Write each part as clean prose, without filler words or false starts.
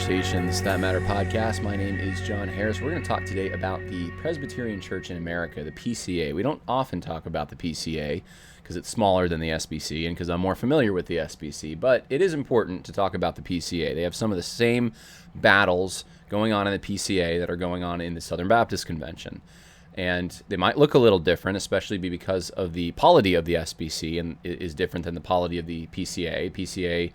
Conversations That Matter podcast. My name is John Harris. We're going to talk today about the Presbyterian Church in America, the PCA. We don't often talk about the PCA because it's smaller than the SBC and because I'm more familiar with the SBC, but it is important to talk about the PCA. They have some of the same battles going on in the PCA that are going on in the Southern Baptist Convention. And they might look a little different, especially because of the polity of the SBC and is different than the polity of the PCA. PCA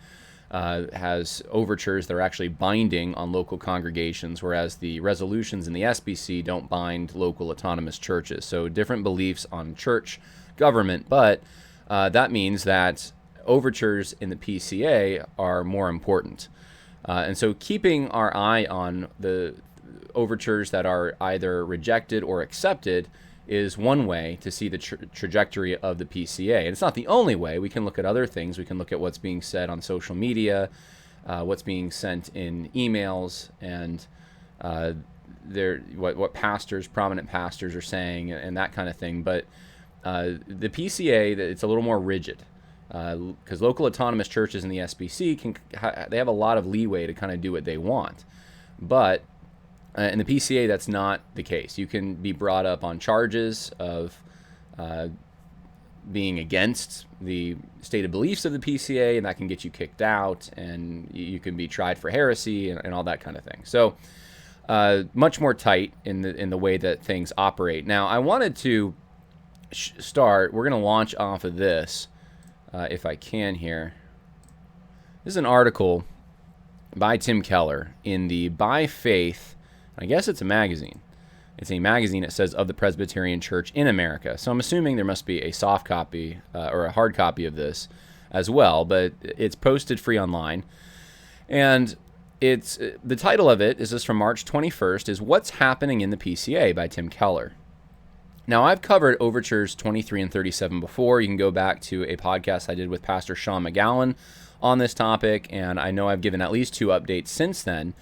has overtures that are actually binding on local congregations, whereas the resolutions in the SBC don't bind local autonomous churches. So different beliefs on church government, but that means that overtures in the PCA are more important. And so keeping our eye on the overtures that are either rejected or accepted is one way to see the trajectory of the PCA. And it's not the only way. We can look at other things. We can look at what's being said on social media, what's being sent in emails, and what pastors, prominent pastors are saying, and that kind of thing. But the PCA, it's a little more rigid because local autonomous churches in the SBC they have a lot of leeway to kind of do what they want. But in the PCA, that's not the case. You can be brought up on charges of being against the stated beliefs of the PCA, and that can get you kicked out, and you can be tried for heresy and all that kind of thing. So much more tight in the way that things operate. Now, I wanted to start. We're going to launch off of this, if I can here. This is an article by Tim Keller in the By Faith. I guess it's a magazine. It's a magazine that says of the Presbyterian Church in America. So I'm assuming there must be a soft copy or a hard copy of this as well, but it's posted free online. And it's the title of it is this from March 21st, is What's Happening in the PCA by Tim Keller. Now, I've covered Overtures 23 and 37 before. You can go back to a podcast I did with Pastor Sean McGowan on this topic, and I know I've given at least 2 updates since then.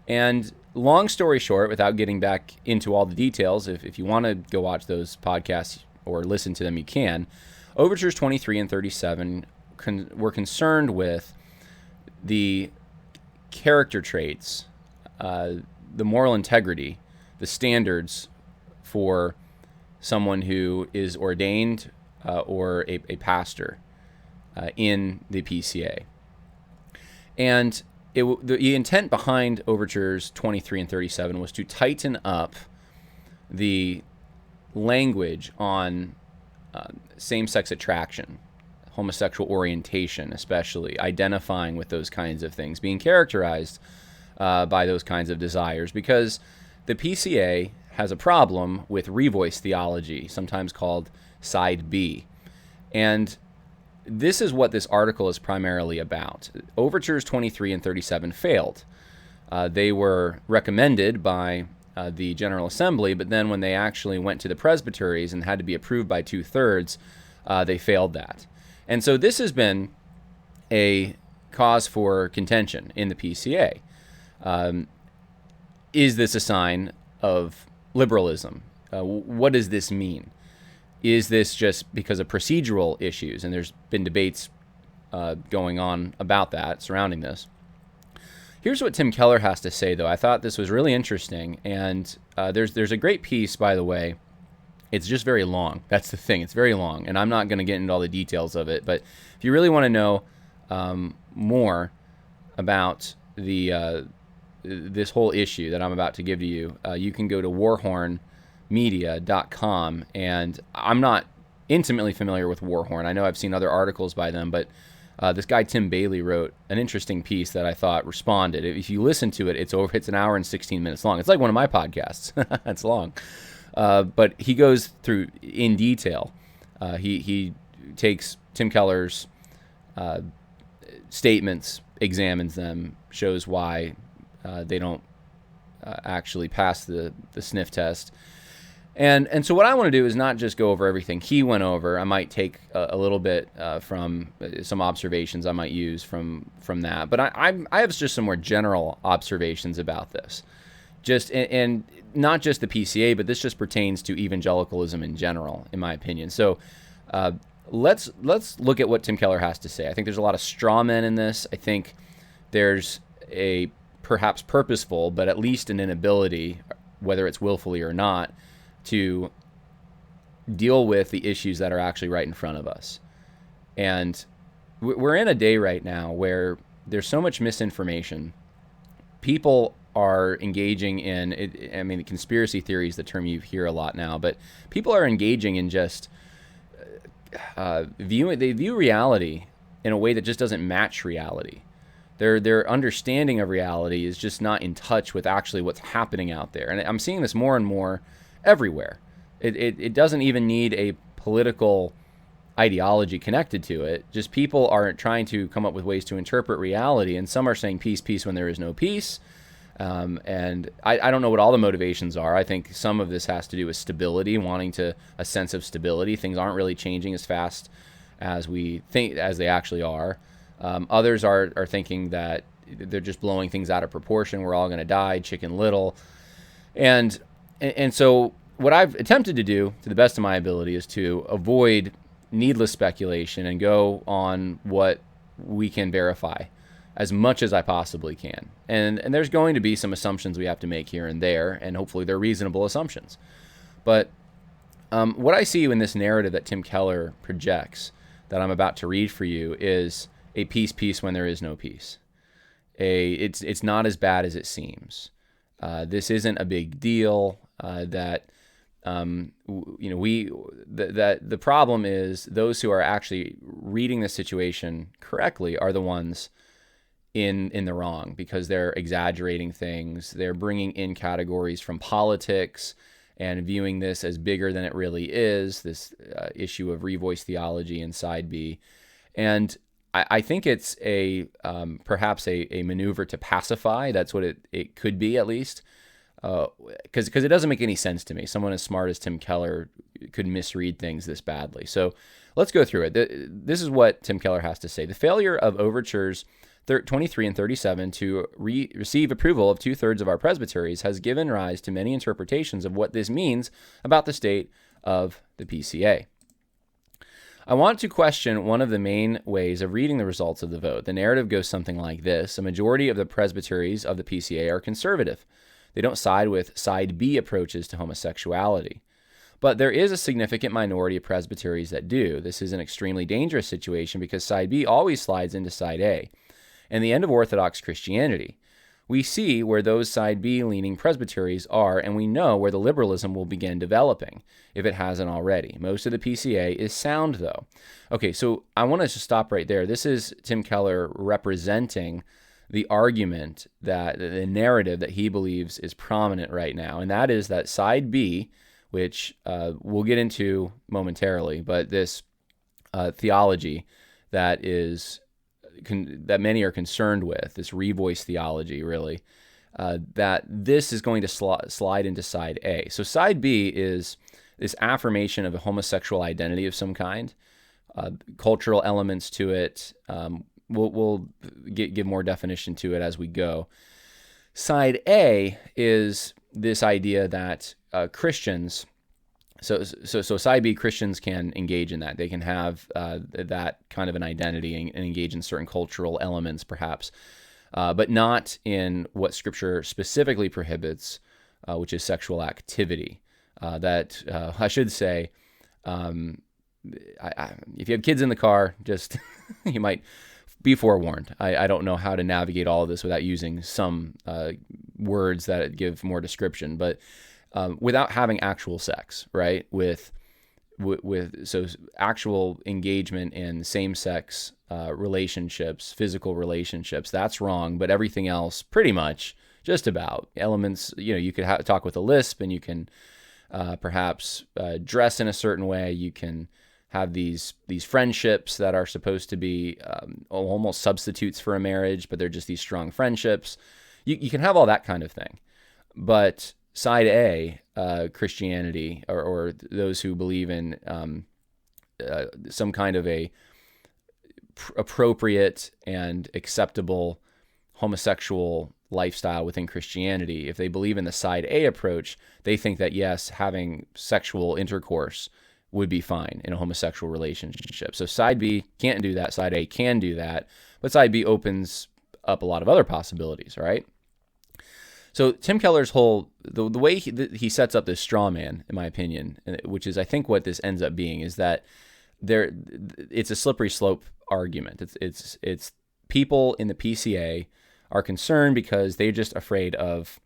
And long story short, without getting back into all the details, if you want to go watch those podcasts or listen to them, you can. Overtures 23 and 37 were concerned with the character traits, the moral integrity, the standards for someone who is ordained or a pastor in the PCA. And the intent behind Overtures 23 and 37 was to tighten up the language on same-sex attraction, homosexual orientation especially, identifying with those kinds of things, being characterized by those kinds of desires, because the PCA has a problem with revoice theology, sometimes called Side B. And this is what this article is primarily about. Overtures 23 and 37 failed. They were recommended by the General Assembly, but then when they actually went to the presbyteries and had to be approved by 2/3, they failed that. And so this has been a cause for contention in the PCA. Is this a sign of liberalism? What does this mean? Is this just because of procedural issues? And there's been debates going on about that, surrounding this. Here's what Tim Keller has to say, though. I thought this was really interesting. And there's a great piece, by the way. It's just very long. That's the thing. It's very long. And I'm not going to get into all the details of it. But if you really want to know more about this whole issue that I'm about to give to you, you can go to warhornmedia.com, and I'm not intimately familiar with Warhorn. I know I've seen other articles by them, but this guy Tim Bailey wrote an interesting piece that I thought responded. If you listen to it, it's an hour and 16 minutes long. It's like one of my podcasts. It's long. But he goes through in detail. He takes Tim Keller's statements, examines them, shows why they don't actually pass the sniff test. And so what I want to do is not just go over everything he went over. I might take a little bit from some observations I might use from that. But I have just some more general observations about this. And not just the PCA, but this just pertains to evangelicalism in general, in my opinion. So let's look at what Tim Keller has to say. I think there's a lot of straw men in this. I think there's a perhaps purposeful, but at least an inability, whether it's willfully or not, to deal with the issues that are actually right in front of us. And we're in a day right now where there's so much misinformation. People are engaging in it. I mean, conspiracy theory is the term you hear a lot now, but people are engaging in just they view reality in a way that just doesn't match reality. Their understanding of reality is just not in touch with actually what's happening out there. And I'm seeing this more and more everywhere. It doesn't even need a political ideology connected to it. Just people are trying to come up with ways to interpret reality, and some are saying peace, peace when there is no peace. And I don't know what all the motivations are. I think some of this has to do with stability, wanting a sense of stability. Things aren't really changing as fast as we think, as they actually are. Others are thinking that they're just blowing things out of proportion. We're all going to die, Chicken Little. And so what I've attempted to do, to the best of my ability, is to avoid needless speculation and go on what we can verify as much as I possibly can. And there's going to be some assumptions we have to make here and there, and hopefully they're reasonable assumptions. But what I see in this narrative that Tim Keller projects that I'm about to read for you is a peace, peace when there is no peace. It's not as bad as it seems. This isn't a big deal. The problem is those who are actually reading the situation correctly are the ones in the wrong, because they're exaggerating things. They're bringing in categories from politics and viewing this as bigger than it really is, this issue of revoice theology in side B. And I think it's perhaps a maneuver to pacify. That's what it could be, at least. Because it doesn't make any sense to me. Someone as smart as Tim Keller could misread things this badly. So let's go through it. This is what Tim Keller has to say. The failure of overtures 23 and 37 to receive approval of 2/3 of our presbyteries has given rise to many interpretations of what this means about the state of the PCA. I want to question one of the main ways of reading the results of the vote. The narrative goes something like this. A majority of the presbyteries of the PCA are conservative. They don't side with side B approaches to homosexuality. But there is a significant minority of presbyteries that do. This is an extremely dangerous situation because side B always slides into side A. And the end of Orthodox Christianity. We see where those side B leaning presbyteries are, and we know where the liberalism will begin developing, if it hasn't already. Most of the PCA is sound, though. Okay, so I want to just stop right there. This is Tim Keller representing the argument, that the narrative that he believes is prominent right now, and that is that side B, which we'll get into momentarily, but this theology that that many are concerned with, this revoice theology, really, that this is going to slide into side A. So side B is this affirmation of a homosexual identity of some kind, cultural elements to it. We'll give more definition to it as we go. Side A is this idea that Christians, so side B, Christians can engage in that. They can have that kind of an identity and engage in certain cultural elements, perhaps, but not in what Scripture specifically prohibits, which is sexual activity. I should say, if you have kids in the car, just you might be forewarned. I don't know how to navigate all of this without using some words that give more description, but without having actual sex, right? With actual engagement in same-sex relationships, physical relationships, that's wrong. But everything else, pretty much, just about elements. You could talk with a lisp, and you can perhaps dress in a certain way. You can have these friendships that are supposed to be almost substitutes for a marriage, but they're just these strong friendships. You can have all that kind of thing, but side A, Christianity, or those who believe in some kind of a appropriate and acceptable homosexual lifestyle within Christianity, if they believe in the side A approach, they think that, yes, having sexual intercourse would be fine in a homosexual relationship. So side B can't do that, side A can do that, but side B opens up a lot of other possibilities, right? So Tim Keller's the way he sets up this straw man, in my opinion, which is I think what this ends up being, is that it's a slippery slope argument. It's people in the PCA are concerned because they're just afraid of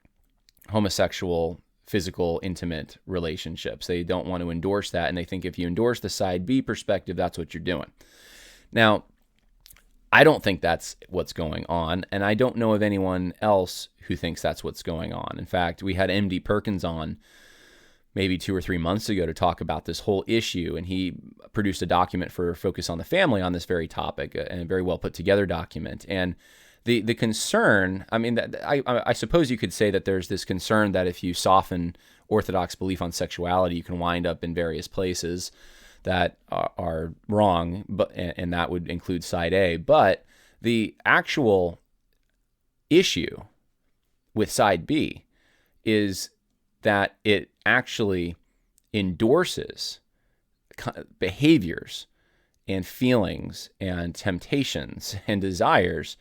homosexual, physical, intimate relationships. They don't want to endorse that, and they think if you endorse the side B perspective, that's what you're doing. Now, I don't think that's what's going on, and I don't know of anyone else who thinks that's what's going on. In fact, we had MD Perkins on maybe 2 or 3 months ago to talk about this whole issue, and he produced a document for Focus on the Family on this very topic, and a very well put together document. And the concern, I mean, I suppose you could say that there's this concern that if you soften Orthodox belief on sexuality, you can wind up in various places that are wrong, and that would include side A. But the actual issue with side B is that it actually endorses behaviors and feelings and temptations and desires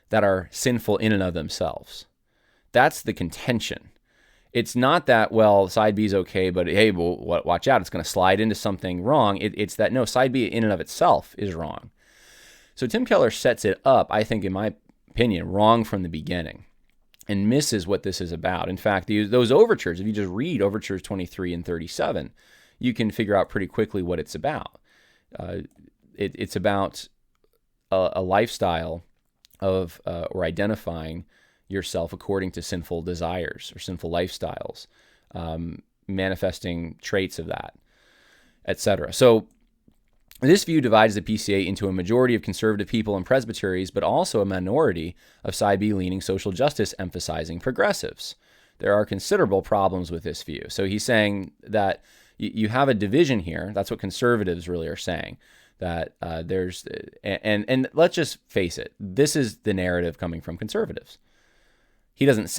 that are sinful in and of themselves. That's the contention. It's not that, well, side B is okay, but hey, well, watch out, it's going to slide into something wrong. It's that, no, side B in and of itself is wrong. So Tim Keller sets it up, I think, in my opinion, wrong from the beginning, and misses what this is about. In fact, those overtures, if you just read overtures 23 and 37, you can figure out pretty quickly what it's about. It's about a lifestyle of or identifying yourself according to sinful desires or sinful lifestyles, manifesting traits of that, etc. So this view divides the PCA into a majority of conservative people and presbyteries, but also a minority of side B leaning social justice emphasizing progressives. There are considerable problems with this view. So he's saying that you have a division here. That's what conservatives really are saying. That there's, and let's just face it, this is the narrative coming from conservatives. He doesn't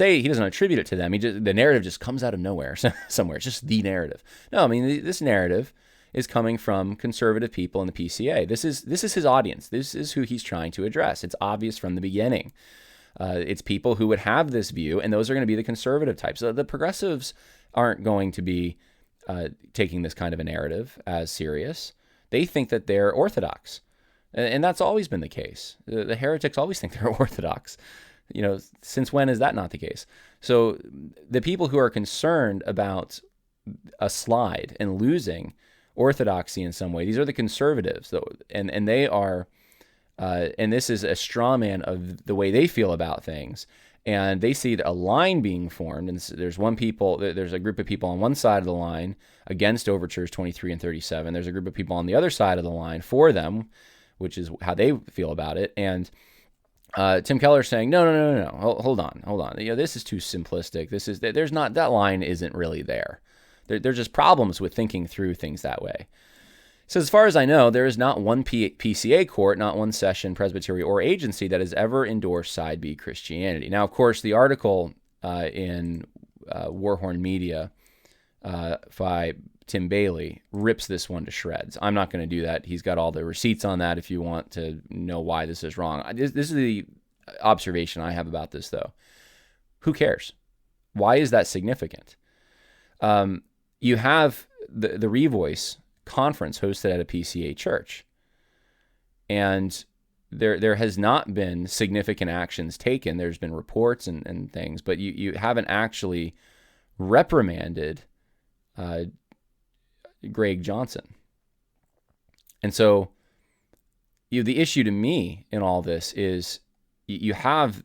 attribute it to them. The narrative just comes out of nowhere somewhere. It's just the narrative. No, I mean, this narrative is coming from conservative people in the PCA. This is his audience. This is who he's trying to address. It's obvious from the beginning. It's people who would have this view, and those are going to be the conservative types. So the progressives aren't going to be taking this kind of a narrative as serious. They think that they're orthodox, and that's always been the case. The heretics always think they're orthodox. Since when is that not the case? So the people who are concerned about a slide and losing orthodoxy in some way, these are the conservatives, though, and they are, and this is a straw man of the way they feel about things. And they see a line being formed, and there's a group of people on one side of the line against overtures 23 and 37. There's a group of people on the other side of the line for them, which is how they feel about it. And Tim Keller saying, no, hold on. This is too simplistic. That line isn't really there. There's just problems with thinking through things that way. So as far as I know, there is not one PCA court, not one session, presbytery, or agency that has ever endorsed side B Christianity. Now, of course, the article in Warhorn Media by Tim Bailey rips this one to shreds. I'm not going to do that. He's got all the receipts on that if you want to know why this is wrong. This is the observation I have about this, though. Who cares? Why is that significant? You have the Revoice conference hosted at a PCA church, and there has not been significant actions taken. There's been reports and things, but you haven't actually reprimanded Greg Johnson. And so the issue to me in all this is you have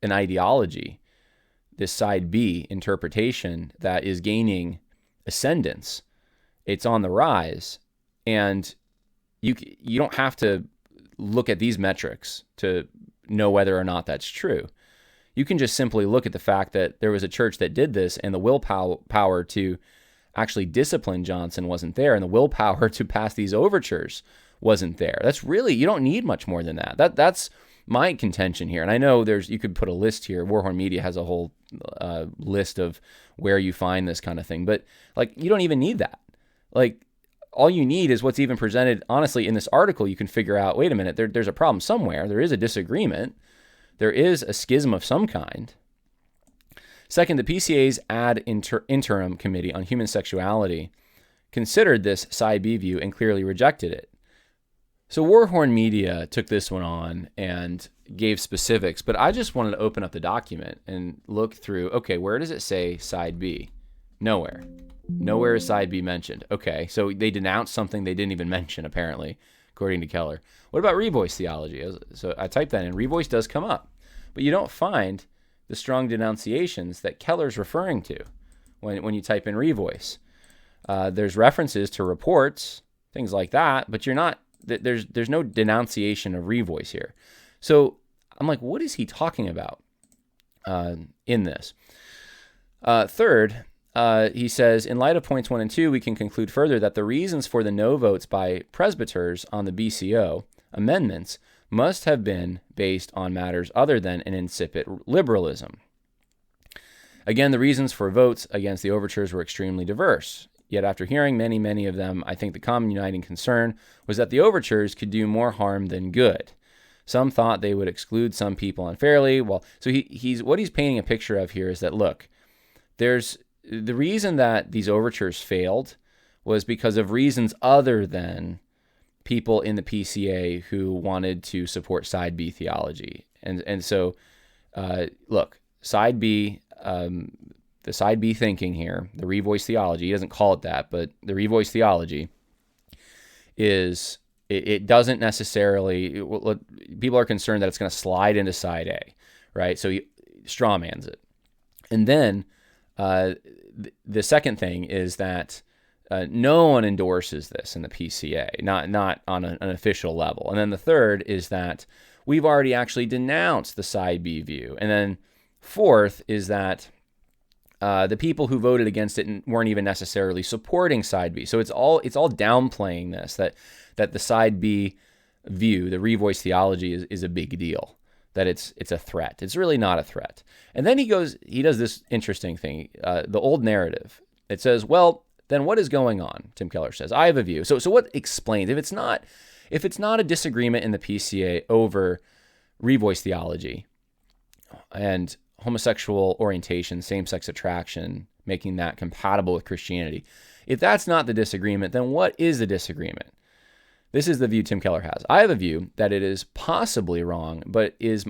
an ideology, this side B interpretation, that is gaining ascendance. It's on the rise, and you don't have to look at these metrics to know whether or not that's true. You can just simply look at the fact that there was a church that did this, and the willpower to actually discipline Johnson wasn't there, and the willpower to pass these overtures wasn't there. That's really, you don't need much more than that. That's my contention here. And I know you could put a list here. Warhorn Media has a whole list of where you find this kind of thing, but you don't even need that. All you need is what's even presented, honestly, in this article. You can figure out, wait a minute, there's a problem somewhere. There is a disagreement. There is a schism of some kind. Second, the PCA's interim committee on human sexuality considered this side B view and clearly rejected it. So Warhorn Media took this one on and gave specifics, but I just wanted to open up the document and look through, okay, where does it say side B? Nowhere. Nowhere is side B mentioned. Okay, so they denounced something they didn't even mention, apparently, according to Keller. What about revoice theology? So I typed that in. Revoice does come up, but you don't find the strong denunciations that Keller's referring to when you type in revoice. There's references to reports, things like that, but you're not. There's no denunciation of revoice here. So I'm like, what is he talking about in this? Third, he says, in light of points 1 and 2, we can conclude further that the reasons for the no votes by presbyters on the BCO amendments must have been based on matters other than an insipid liberalism. Again, the reasons for votes against the overtures were extremely diverse. Yet after hearing many of them, I think the common uniting concern was that the overtures could do more harm than good. Some thought they would exclude some people unfairly. Well, so he's painting a picture of here is that, look, there's the reason that these overtures failed was because of reasons other than people in the PCA who wanted to support side B theology. And so, look, side B, the side B thinking here, the revoice theology, he doesn't call it that, but the revoice theology is, it doesn't necessarily, people are concerned that it's going to slide into side A, right? So he strawmans it. And then the second thing is that no one endorses this in the PCA, not on an official level. And then the third is that we've already actually denounced the side B view. And then fourth is that the people who voted against it weren't even necessarily supporting side B. So it's all downplaying this, that the side B view, the revoice theology is a big deal, that it's a threat. It's really not a threat. And then he does this interesting thing, the old narrative. It says, well, then what is going on? Tim Keller says, I have a view. So what explains, if it's not a disagreement in the PCA over revoice theology and homosexual orientation, same-sex attraction, making that compatible with Christianity, if that's not the disagreement, then what is the disagreement? This is the view Tim Keller has. I have a view that it is possibly wrong, but is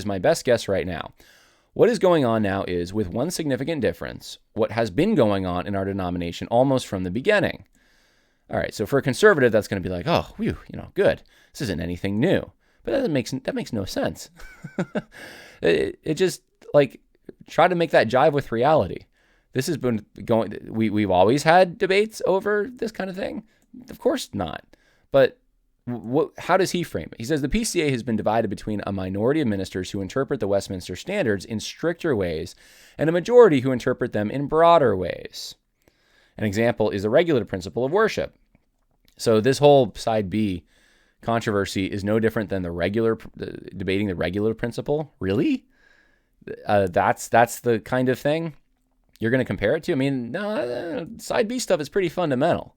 my best guess right now. What is going on now is, with one significant difference, what has been going on in our denomination almost from the beginning. All right, so for a conservative, that's going to be like, oh, whew, good. This isn't anything new. But that makes no sense. It just, like, try to make that jive with reality. This has been going, we've always had debates over this kind of thing. Of course not. But how does he frame it? He says the PCA has been divided between a minority of ministers who interpret the Westminster Standards in stricter ways and a majority who interpret them in broader ways. An example is the regulative principle of worship. So this whole side B controversy is no different than debating the regulative principle. Really? That's the kind of thing you're going to compare it to? I mean, no, side B stuff is pretty fundamental.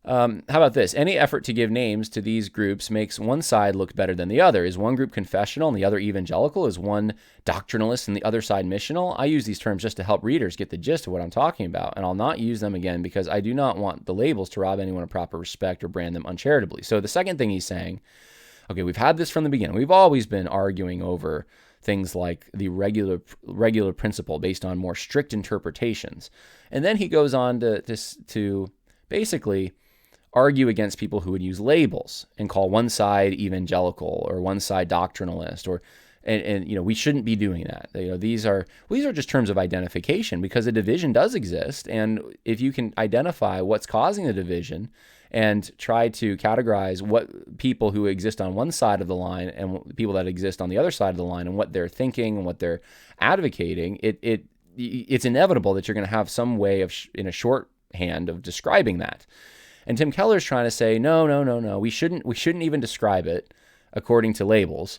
How about this? Any effort to give names to these groups makes one side look better than the other. Is one group confessional and the other evangelical? Is one doctrinalist and the other side missional? I use these terms just to help readers get the gist of what I'm talking about, and I'll not use them again because I do not want the labels to rob anyone of proper respect or brand them uncharitably. So the second thing he's saying, okay, we've had this from the beginning. We've always been arguing over things like the regular principle based on more strict interpretations. And then he goes on to basically argue against people who would use labels and call one side evangelical or one side doctrinalist, and we shouldn't be doing that. These are just terms of identification because a division does exist, and if you can identify what's causing the division and try to categorize what people who exist on one side of the line and people that exist on the other side of the line and what they're thinking and what they're advocating, it's inevitable that you're going to have some way of in a shorthand of describing that. And Tim Keller's trying to say, no, we shouldn't even describe it according to labels.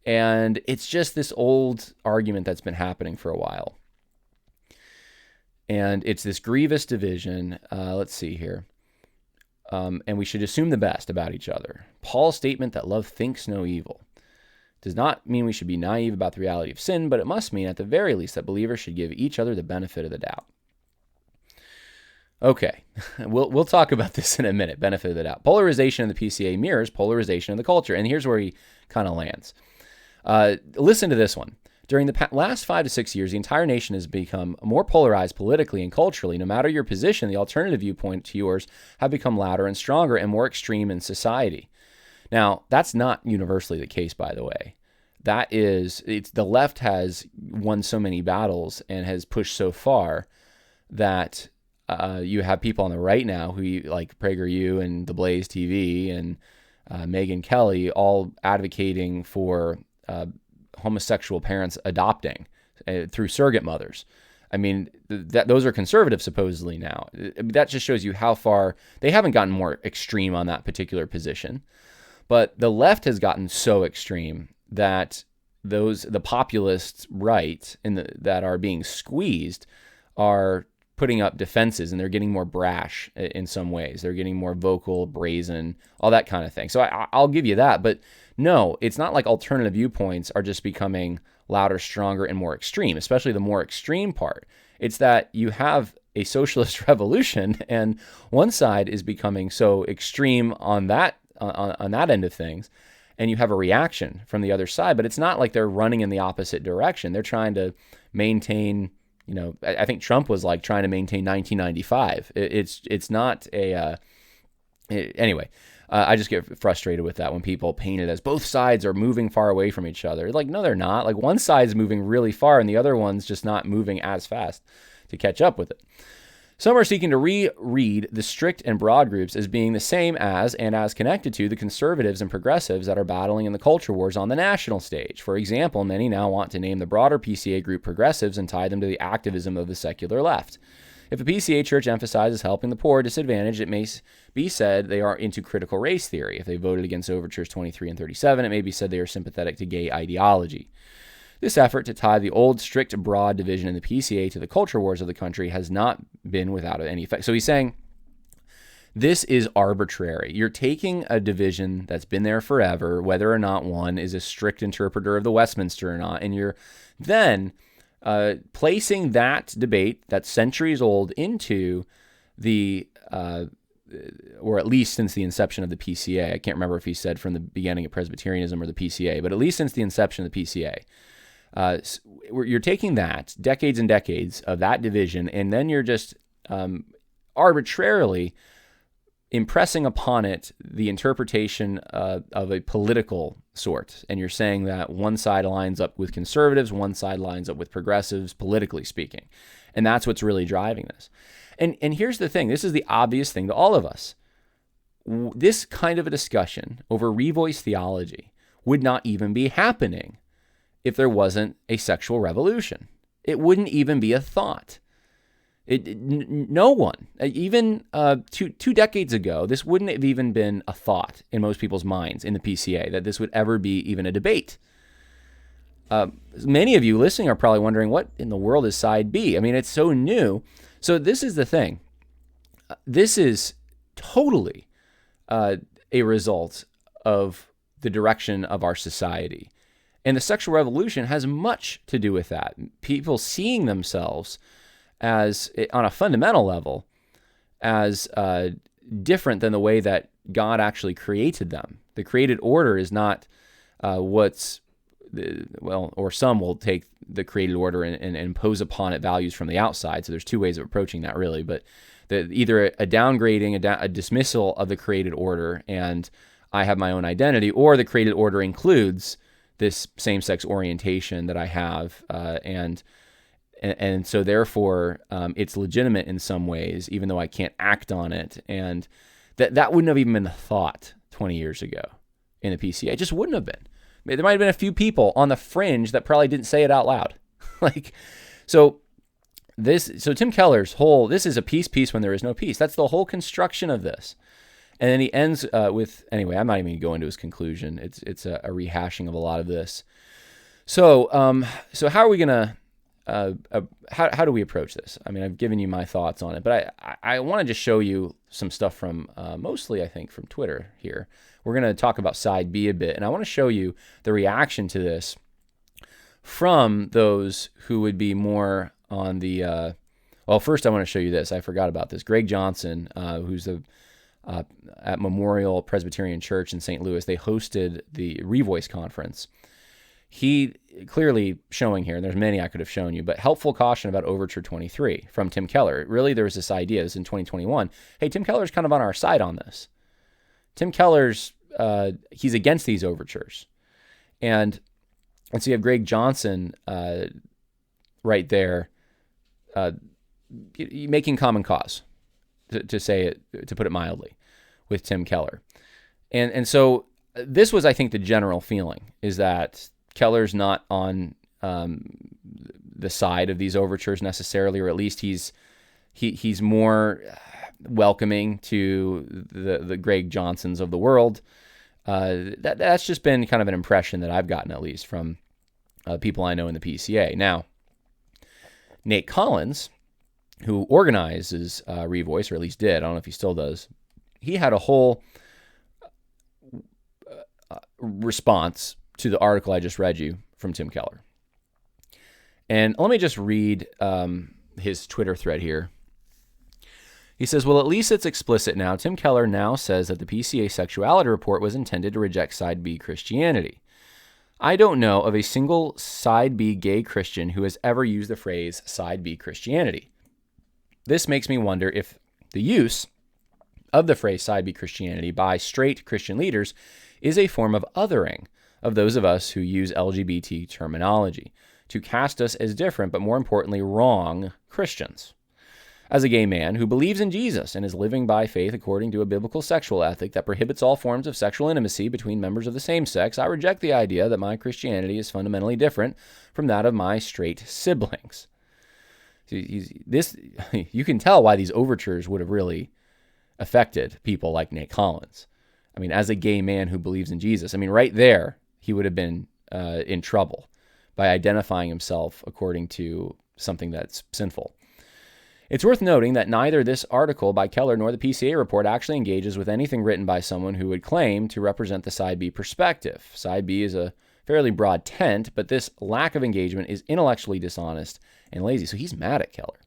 And it's just this old argument that's been happening for a while. And it's this grievous division. Let's see here. And we should assume the best about each other. Paul's statement that love thinks no evil. does not mean we should be naive about the reality of sin, but it must mean at the very least that believers should give each other the benefit of the doubt. Okay, we'll talk about this in a minute, benefit of the doubt. Polarization of the PCA mirrors polarization of the culture, and here's where he kind of lands. Listen to this one. During the last 5 to 6 years, the entire nation has become more polarized politically and culturally. No matter your position, the alternative viewpoint to yours have become louder and stronger and more extreme in society. Now, that's not universally the case, by the way. The left has won so many battles and has pushed so far that you have people on the right now who, like PragerU and the Blaze TV and Megyn Kelly, all advocating for homosexual parents adopting through surrogate mothers. I mean, those are conservative supposedly now. That just shows you how far they haven't gotten more extreme on that particular position. But the left has gotten so extreme that the populist right that are being squeezed are putting up defenses, and they're getting more brash in some ways. They're getting more vocal, brazen, all that kind of thing. So I'll give you that. But no, it's not like alternative viewpoints are just becoming louder, stronger, and more extreme, especially the more extreme part. It's that you have a socialist revolution, and one side is becoming so extreme on that end of things, and you have a reaction from the other side. But it's not like they're running in the opposite direction. They're trying to maintain, I think Trump was like trying to maintain 1995. It's not anyway. I just get frustrated with that when people paint it as both sides are moving far away from each other. Like, no, they're not. Like, one side's moving really far and the other one's just not moving as fast to catch up with it. Some are seeking to reread the strict and broad groups as being the same as and as connected to the conservatives and progressives that are battling in the culture wars on the national stage. For example, many now want to name the broader PCA group progressives and tie them to the activism of the secular left. If a PCA church emphasizes helping the poor or disadvantaged, it may be said they are into critical race theory. If they voted against Overtures 23 and 37, it may be said they are sympathetic to gay ideology. This effort to tie the old strict broad division in the PCA to the culture wars of the country has not been without any effect. So he's saying this is arbitrary. You're taking a division that's been there forever, whether or not one is a strict interpreter of the Westminster or not, and you're then placing that debate that's centuries old into the, or at least since the inception of the PCA. I can't remember if he said from the beginning of Presbyterianism or the PCA, but at least since the inception of the PCA. You're taking that, decades and decades of that division, and then you're just arbitrarily impressing upon it the interpretation of a political sort. And you're saying that one side lines up with conservatives, one side lines up with progressives, politically speaking. And that's what's really driving this. And here's the thing. This is the obvious thing to all of us. This kind of a discussion over revoice theology would not even be happening if there wasn't a sexual revolution. It wouldn't even be a thought. No one, even two decades ago, this wouldn't have even been a thought in most people's minds in the PCA, that this would ever be even a debate. Many of you listening are probably wondering, what in the world is side B? I mean, it's so new. So this is the thing. This is totally a result of the direction of our society. And the sexual revolution has much to do with that. People seeing themselves as, on a fundamental level, as different than the way that God actually created them. The created order is not or some will take the created order and impose upon it values from the outside. So there's two ways of approaching that, really. But either a downgrading, a dismissal of the created order, and I have my own identity, or the created order includes this same-sex orientation that I have, and so therefore it's legitimate in some ways, even though I can't act on it. And that wouldn't have even been a thought 20 years ago in the PCA. It just wouldn't have been. There might have been a few people on the fringe that probably didn't say it out loud. So Tim Keller's whole, this is a peace when there is no peace. That's the whole construction of this. And then he ends with, anyway, I'm not even going to go into his conclusion. It's a rehashing of a lot of this. So how are we going to how do we approach this? I mean, I've given you my thoughts on it, but I want to just show you some stuff from mostly, I think, from Twitter here. We're going to talk about side B a bit, and I want to show you the reaction to this from those who would be more on the, well, first I want to show you this. I forgot about this. Greg Johnson, who's at Memorial Presbyterian Church in St. Louis, they hosted the Revoice conference. He clearly showing here, and there's many I could have shown you, but helpful caution about Overture 23 from Tim Keller. Really, there was this idea, this in 2021, hey, Tim Keller's kind of on our side on this. Tim Keller's, he's against these overtures. And so you have Greg Johnson right there making common cause, to say it, to put it mildly, with Tim Keller. And so this was, I think, the general feeling, is that Keller's not on the side of these overtures necessarily, or at least he's more welcoming to the Greg Johnsons of the world. That's just been kind of an impression that I've gotten, at least from people I know in the PCA. Now, Nate Collins, who organizes Revoice, or at least did, I don't know if he still does, he had a whole response to the article I just read you from Tim Keller. And let me just read his Twitter thread here. He says, well, at least it's explicit now. Tim Keller now says that the PCA sexuality report was intended to reject Side B Christianity. I don't know of a single Side B gay Christian who has ever used the phrase Side B Christianity. This makes me wonder if the use of the phrase Side B Christianity by straight Christian leaders is a form of othering of those of us who use LGBT terminology to cast us as different, but more importantly, wrong Christians. As a gay man who believes in Jesus and is living by faith according to a biblical sexual ethic that prohibits all forms of sexual intimacy between members of the same sex, I reject the idea that my Christianity is fundamentally different from that of my straight siblings. You can tell why these overtures would have really affected people like Nate Collins. I mean, as a gay man who believes in Jesus, I mean, right there, he would have been in trouble by identifying himself according to something that's sinful. It's worth noting that neither this article by Keller nor the PCA report actually engages with anything written by someone who would claim to represent the Side B perspective. Side B is a fairly broad tent, but this lack of engagement is intellectually dishonest and lazy. So he's mad at Keller.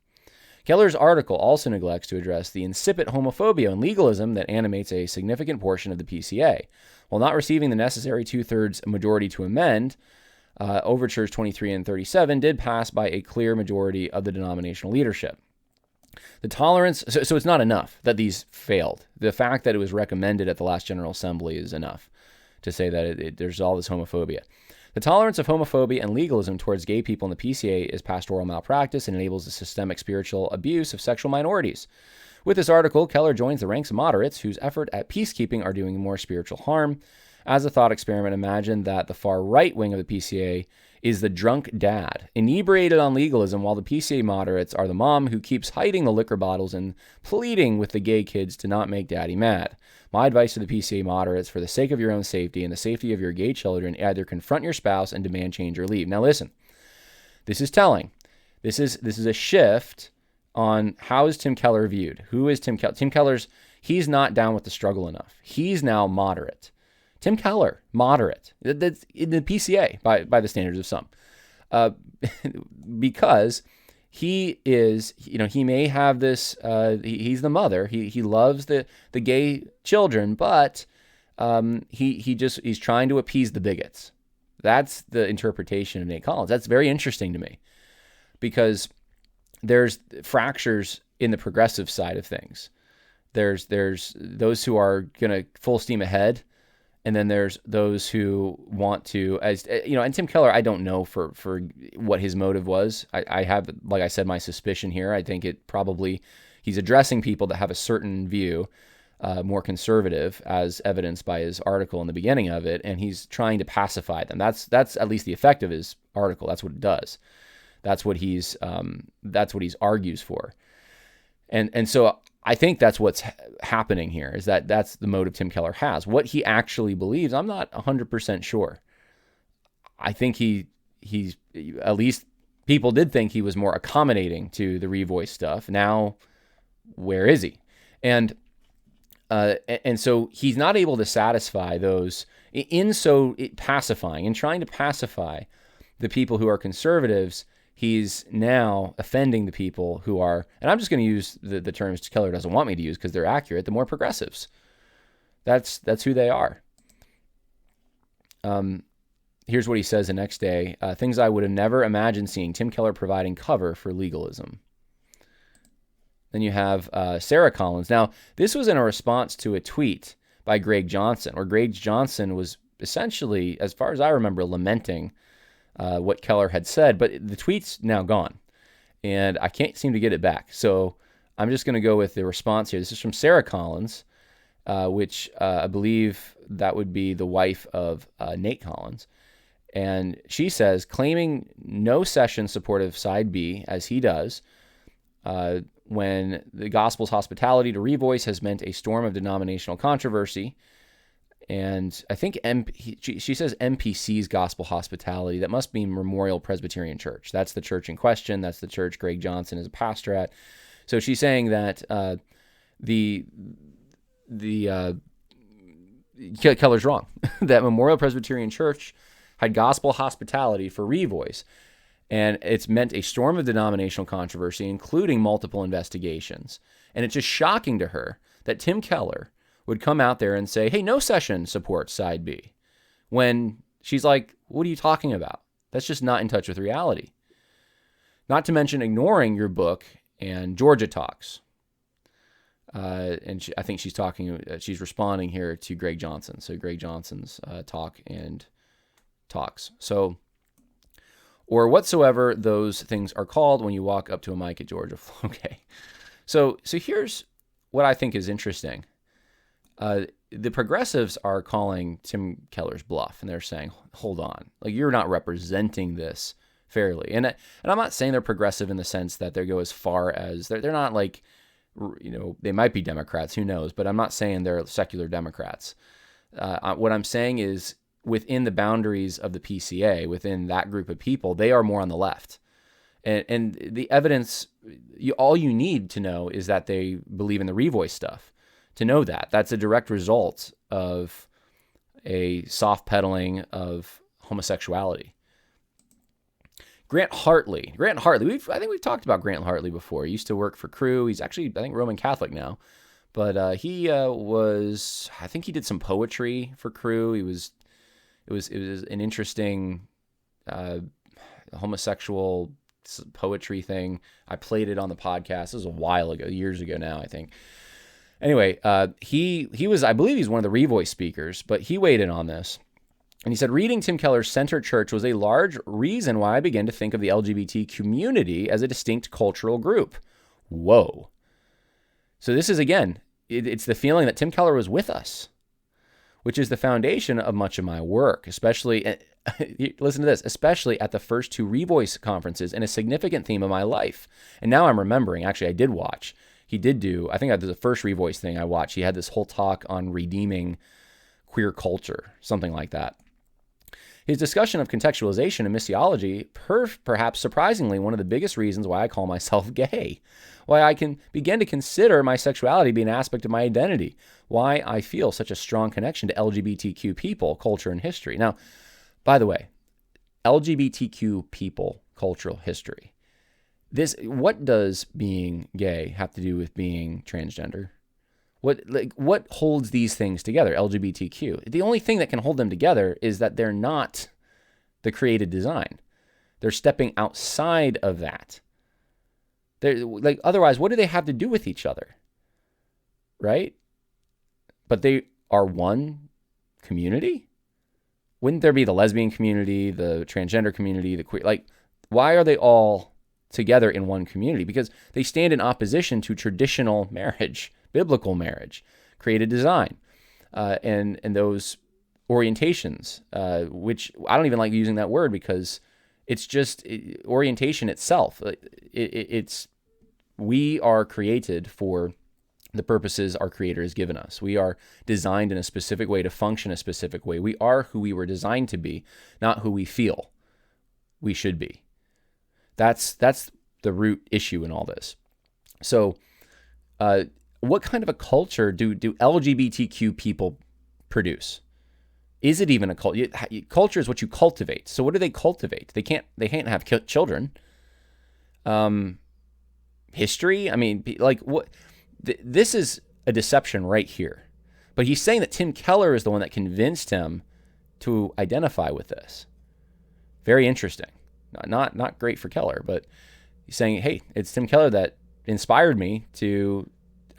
Keller's article also neglects to address the incipient homophobia and legalism that animates a significant portion of the PCA. While not receiving the necessary 2/3 majority to amend, Overtures 23 and 37 did pass by a clear majority of the denominational leadership. The tolerance, so it's not enough that these failed. The fact that it was recommended at the last General Assembly is enough to say that there's all this homophobia. The tolerance of homophobia and legalism towards gay people in the PCA is pastoral malpractice and enables the systemic spiritual abuse of sexual minorities. With this article, Keller joins the ranks of moderates whose effort at peacekeeping are doing more spiritual harm. As a thought experiment, imagine that the far right wing of the PCA is the drunk dad, inebriated on legalism, while the PCA moderates are the mom who keeps hiding the liquor bottles and pleading with the gay kids to not make daddy mad. My advice to the PCA moderates, for the sake of your own safety and the safety of your gay children, either confront your spouse and demand change or leave. Now listen, this is telling. This is a shift on how is Tim Keller viewed. Who is Tim Keller? Tim Keller's, he's not down with the struggle enough. He's now moderate. Tim Keller, moderate. That's in the PCA by the standards of some. Because he is, he may have this, he's the mother. He loves the gay children, but he's trying to appease the bigots. That's the interpretation of Nate Collins. That's very interesting to me, because there's fractures in the progressive side of things. There's those who are going to full steam ahead, and then there's those who want to, and Tim Keller, I don't know for what his motive was. I have, like I said, my suspicion here. I think he's addressing people that have a certain view, more conservative, as evidenced by his article in the beginning of it, and he's trying to pacify them. That's at least the effect of his article. That's what it does. That's what he's argues for. And so I think that's what's happening here, is that's the motive Tim Keller has. What he actually believes, I'm not 100% sure. I think he's at least people did think he was more accommodating to the revoice stuff. Now, where is he? And so he's not able to satisfy those pacifying and trying to pacify the people who are conservatives. He's now offending the people who are, and I'm just going to use the terms Keller doesn't want me to use because they're accurate, the more progressives. That's who they are. Here's what he says the next day. Things I would have never imagined seeing. Tim Keller providing cover for legalism. Then you have Sarah Collins. Now, this was in a response to a tweet by Greg Johnson, where Greg Johnson was essentially, as far as I remember, lamenting what Keller had said, but the tweet's now gone, and I can't seem to get it back. So I'm just going to go with the response here. This is from Sarah Collins, which I believe that would be the wife of Nate Collins. And she says, claiming no session support of side B, as he does, when the gospel's hospitality to revoice has meant a storm of denominational controversy. And I think she says MPC's gospel hospitality. That must be Memorial Presbyterian Church. That's the church in question. That's the church Greg Johnson is a pastor at. So she's saying that Keller's wrong. That Memorial Presbyterian Church had gospel hospitality for revoice. And it's meant a storm of denominational controversy, including multiple investigations. And it's just shocking to her that Tim Keller would come out there and say, hey, no session supports side B, when she's like, what are you talking about? That's just not in touch with reality. Not to mention ignoring your book and Georgia Talks. And I think she's responding here to Greg Johnson. So Greg Johnson's talk and talks. So, or whatsoever those things are called when you walk up to a mic at Georgia. Okay. So here's what I think is interesting. The progressives are calling Tim Keller's bluff, and they're saying, hold on, like, you're not representing this fairly. And I'm not saying they're progressive in the sense that they go as far as, they're not like, they might be Democrats, who knows, but I'm not saying they're secular Democrats. What I'm saying is, within the boundaries of the PCA, within that group of people, they are more on the left. And the evidence, all you need to know is that they believe in the revoice stuff. To know that. That's a direct result of a soft peddling of homosexuality. Grant Hartley. I think we've talked about Grant Hartley before. He used to work for Crew. He's actually, I think, Roman Catholic now. But he I think he did some poetry for Crew. It was an interesting homosexual poetry thing. I played it on the podcast. This was a while ago, years ago now, I think. Anyway, he was, I believe he's one of the revoice speakers, but he weighed in on this. And he said, reading Tim Keller's Center Church was a large reason why I began to think of the LGBT community as a distinct cultural group. Whoa. So this is, again, it's the feeling that Tim Keller was with us, which is the foundation of much of my work, especially, listen to this, especially at the first two revoice conferences, and a significant theme of my life. And now I'm remembering, actually, I did watch. He did do, I think that was the first revoice thing I watched. He had this whole talk on redeeming queer culture, something like that. His discussion of contextualization and missiology, perhaps surprisingly, one of the biggest reasons why I call myself gay, why I can begin to consider my sexuality being an aspect of my identity, why I feel such a strong connection to LGBTQ people, culture, and history. Now, by the way, LGBTQ people, cultural history. What does being gay have to do with being transgender? What holds these things together? LGBTQ. The only thing that can hold them together is that they're not the created design. They're stepping outside of that. Otherwise, what do they have to do with each other? Right? But they are one community? Wouldn't there be the lesbian community, the transgender community, the queer? Why are they all together in one community? Because they stand in opposition to traditional marriage, biblical marriage, created design, and those orientations, which I don't even like using that word because it's just orientation itself. We are created for the purposes our Creator has given us. We are designed in a specific way to function a specific way. We are who we were designed to be, not who we feel we should be. That's the root issue in all this. So what kind of a culture do LGBTQ people produce? Is it even a culture? Culture is what you cultivate. So what do they cultivate? They can't have children. History? I mean, like what? This is a deception right here. But he's saying that Tim Keller is the one that convinced him to identify with this. Very interesting. Not great for Keller, but he's saying, hey, it's Tim Keller that inspired me to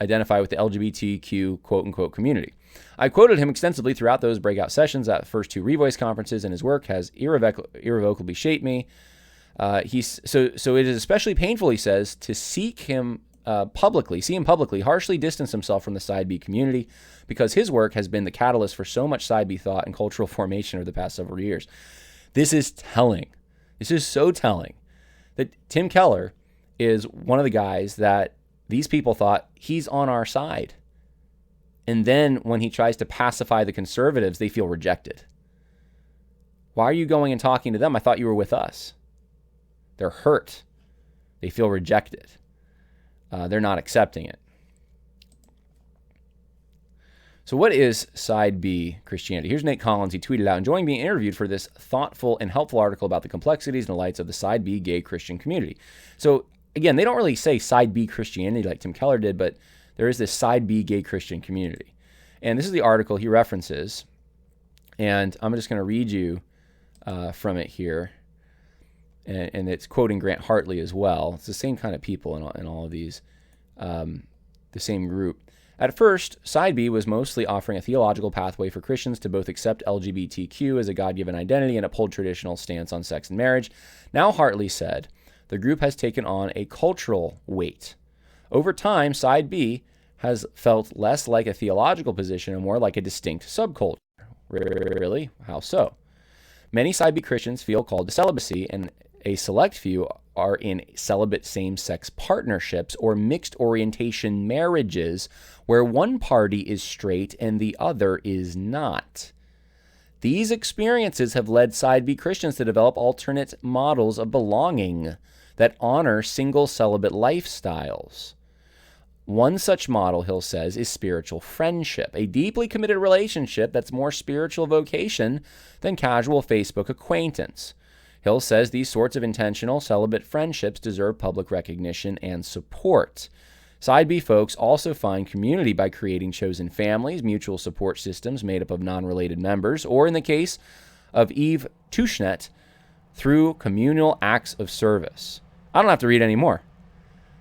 identify with the LGBTQ quote-unquote community. I quoted him extensively throughout those breakout sessions at the first 2 Revoice conferences, and his work has irrevocably shaped me. So it is especially painful, he says, to see him publicly, harshly distance himself from the Side B community, because his work has been the catalyst for so much Side B thought and cultural formation over the past several years. This is telling. This is so telling that Tim Keller is one of the guys that these people thought he's on our side. And then when he tries to pacify the conservatives, they feel rejected. Why are you going and talking to them? I thought you were with us. They're hurt. They feel rejected. They're not accepting it. So what is Side B Christianity? Here's Nate Collins. He tweeted out, enjoying being interviewed for this thoughtful and helpful article about the complexities and delights of the Side B gay Christian community. So again, they don't really say Side B Christianity like Tim Keller did, but there is this Side B gay Christian community. And this is the article he references. And I'm just going to read you from it here. And it's quoting Grant Hartley as well. It's the same kind of people in all of these, the same group. At first, Side B was mostly offering a theological pathway for Christians to both accept LGBTQ as a God-given identity and uphold traditional stance on sex and marriage. Now, Hartley said, the group has taken on a cultural weight. Over time, Side B has felt less like a theological position and more like a distinct subculture. Really? How so? Many Side B Christians feel called to celibacy, and a select few are in celibate same-sex partnerships or mixed orientation marriages where one party is straight and the other is not. These experiences have led Side B Christians to develop alternate models of belonging that honor single celibate lifestyles. One such model, Hill says, is spiritual friendship, a deeply committed relationship that's more spiritual vocation than casual Facebook acquaintance. Hill says these sorts of intentional celibate friendships deserve public recognition and support. Side B folks also find community by creating chosen families, mutual support systems made up of non-related members, or in the case of Eve Tushnet, through communal acts of service. I don't have to read any more.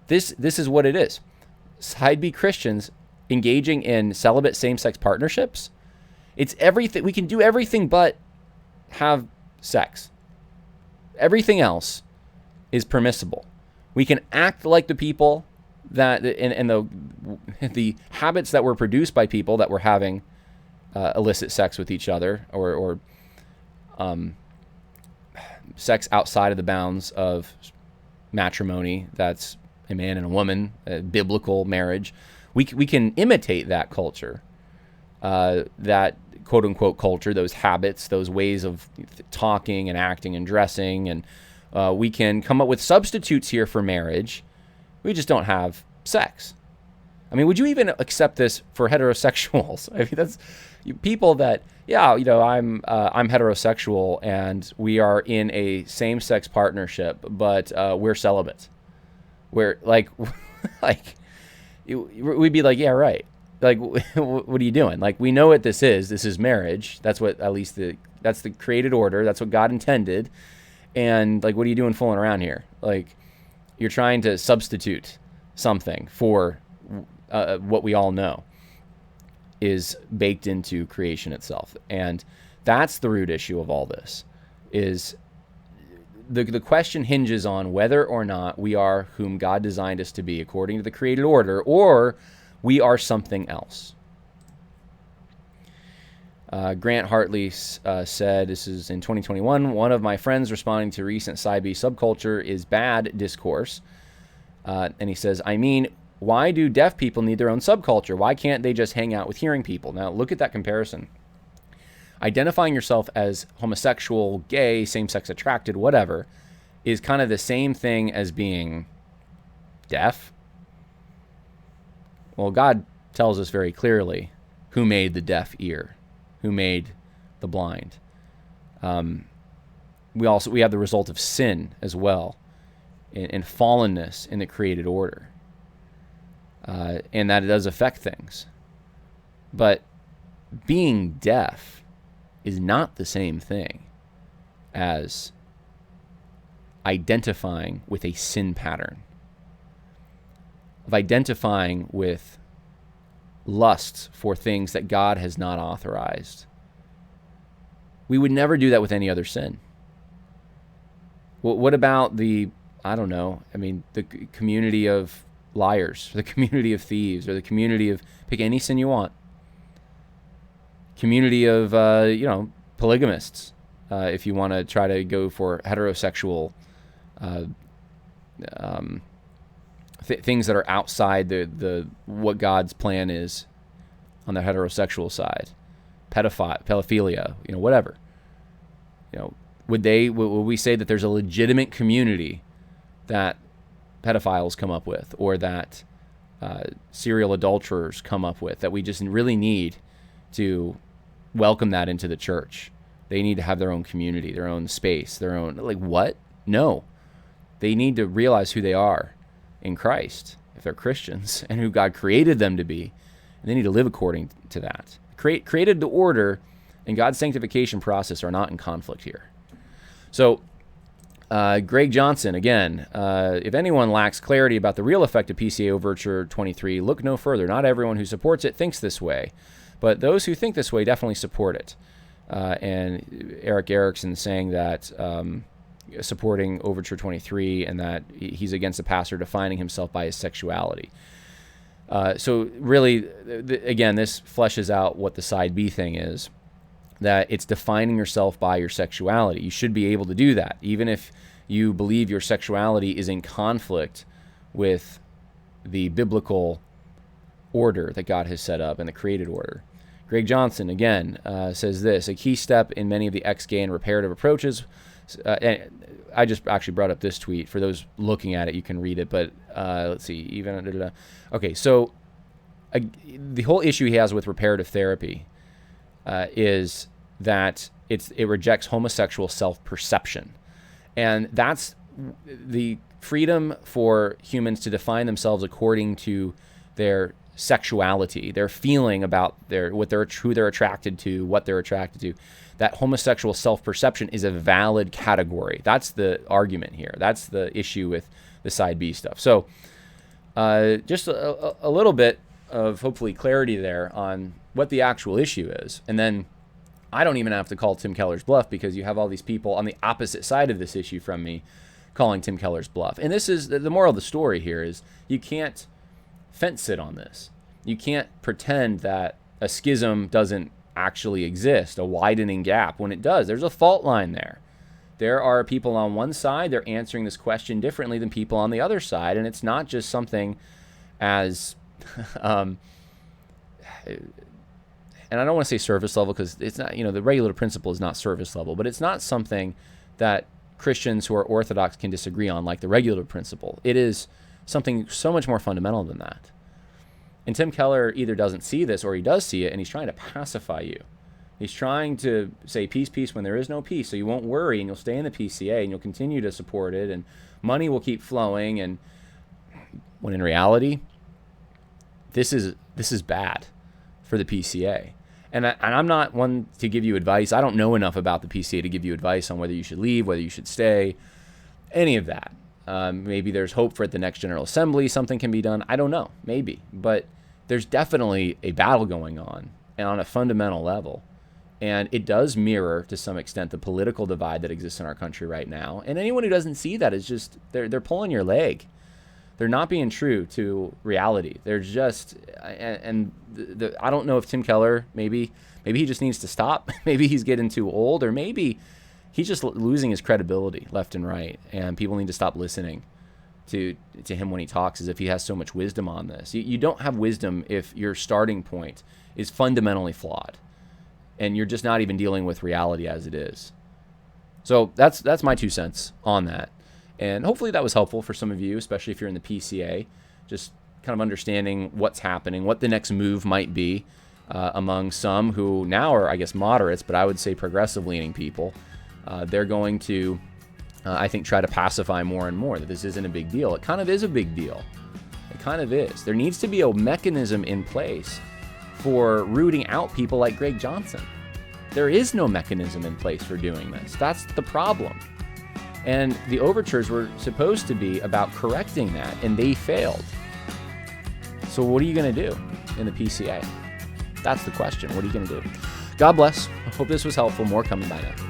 This is what it is. Side B Christians engaging in celibate same-sex partnerships. It's everything. We can do everything but have sex. Everything else is permissible. We can act like the people that, and the habits that were produced by people that were having illicit sex with each other, or sex outside of the bounds of matrimony. That's a man and a woman, a biblical marriage. We can imitate that culture, that quote unquote culture, those habits, those ways of talking and acting and dressing, and we can come up with substitutes here for marriage. We just don't have sex. I mean, would you even accept this for heterosexuals? I mean, that's people that, yeah, you know, I'm heterosexual and we are in a same-sex partnership, but we're celibate. We're like, we'd be like, yeah, right. Like, what are you doing? Like, we know what this is. This is marriage. That's what, at least that's the created order. That's what God intended. And like, what are you doing fooling around here? Like, you're trying to substitute something for what we all know is baked into creation itself. And that's the root issue of all this. Is the question hinges on whether or not we are whom God designed us to be according to the created order, or we are something else. Grant Hartley said, this is in 2021, one of my friends responding to recent Side B subculture is bad discourse. And he says, I mean, why do deaf people need their own subculture? Why can't they just hang out with hearing people? Now, look at that comparison. Identifying yourself as homosexual, gay, same-sex attracted, whatever, is kind of the same thing as being deaf. Well, God tells us very clearly who made the deaf ear, who made the blind. We have the result of sin as well, and fallenness in the created order, and that it does affect things. But being deaf is not the same thing as identifying with a sin pattern, of identifying with lusts for things that God has not authorized. We would never do that with any other sin. What about the community of liars, or the community of thieves, or the community of, pick any sin you want, community of, polygamists, if you want to try to go for heterosexual things that are outside the what God's plan is on the heterosexual side, pedophilia, whatever. Would we say that there's a legitimate community that pedophiles come up with, or that serial adulterers come up with, that we just really need to welcome that into the church? They need to have their own community, their own space, their own, what? No. They need to realize who they are in Christ, if they're Christians, and who God created them to be. And they need to live according to that. Created the order and God's sanctification process are not in conflict here. So, Greg Johnson, again, if anyone lacks clarity about the real effect of PCA Overture 23, look no further. Not everyone who supports it thinks this way, but those who think this way definitely support it. And Eric Erickson saying that supporting Overture 23, and that he's against the pastor defining himself by his sexuality. So really, again, this fleshes out what the side B thing is, that it's defining yourself by your sexuality. You should be able to do that, even if you believe your sexuality is in conflict with the biblical order that God has set up and the created order. Greg Johnson, again, says this: a key step in many of the ex-gay and reparative approaches. I just actually brought up this tweet. For those looking at it, you can read it. But let's see. Okay, so the whole issue he has with reparative therapy is that it rejects homosexual self-perception. And that's the freedom for humans to define themselves according to their sexuality, their feeling about who they're attracted to, what they're attracted to. That homosexual self-perception is a valid category. That's the argument here. That's the issue with the side B stuff. So just a little bit of hopefully clarity there on what the actual issue is. And then I don't even have to call Tim Keller's bluff, because you have all these people on the opposite side of this issue from me calling Tim Keller's bluff. And this is the moral of the story here is you can't fence sit on this. You can't pretend that a schism doesn't actually exist, a widening gap, when it does. There's a fault line there. There are people on one side, they're answering this question differently than people on the other side, and it's not just something as and I don't want to say surface level, because it's not, the regulative principle is not surface level, but it's not something that Christians who are orthodox can disagree on, like the regulative principle. It is something so much more fundamental than that. And Tim Keller either doesn't see this, or he does see it, and he's trying to pacify you. He's trying to say peace, peace, when there is no peace, so you won't worry, and you'll stay in the PCA, and you'll continue to support it, and money will keep flowing. And when in reality, this is bad for the PCA. And I'm not one to give you advice. I don't know enough about the PCA to give you advice on whether you should leave, whether you should stay, any of that. Maybe there's hope for at the next General Assembly something can be done. I don't know. Maybe. But there's definitely a battle going on, and on a fundamental level. And it does mirror, to some extent, the political divide that exists in our country right now. And anyone who doesn't see that is just, they're pulling your leg. They're not being true to reality. They're just, I don't know if Tim Keller, maybe he just needs to stop. Maybe he's getting too old, or maybe he's just losing his credibility left and right, and people need to stop listening to him when he talks, as if he has so much wisdom on this. You don't have wisdom if your starting point is fundamentally flawed, and you're just not even dealing with reality as it is. So that's my 2 cents on that. And hopefully that was helpful for some of you, especially if you're in the PCA, just kind of understanding what's happening, what the next move might be among some who now are, I guess, moderates, but I would say progressive-leaning people. They're going to, I think, try to pacify more and more that this isn't a big deal. It kind of is a big deal. It kind of is. There needs to be a mechanism in place for rooting out people like Greg Johnson. There is no mechanism in place for doing this. That's the problem. And the overtures were supposed to be about correcting that, and they failed. So what are you going to do in the PCA? That's the question. What are you going to do? God bless. I hope this was helpful. More coming by now.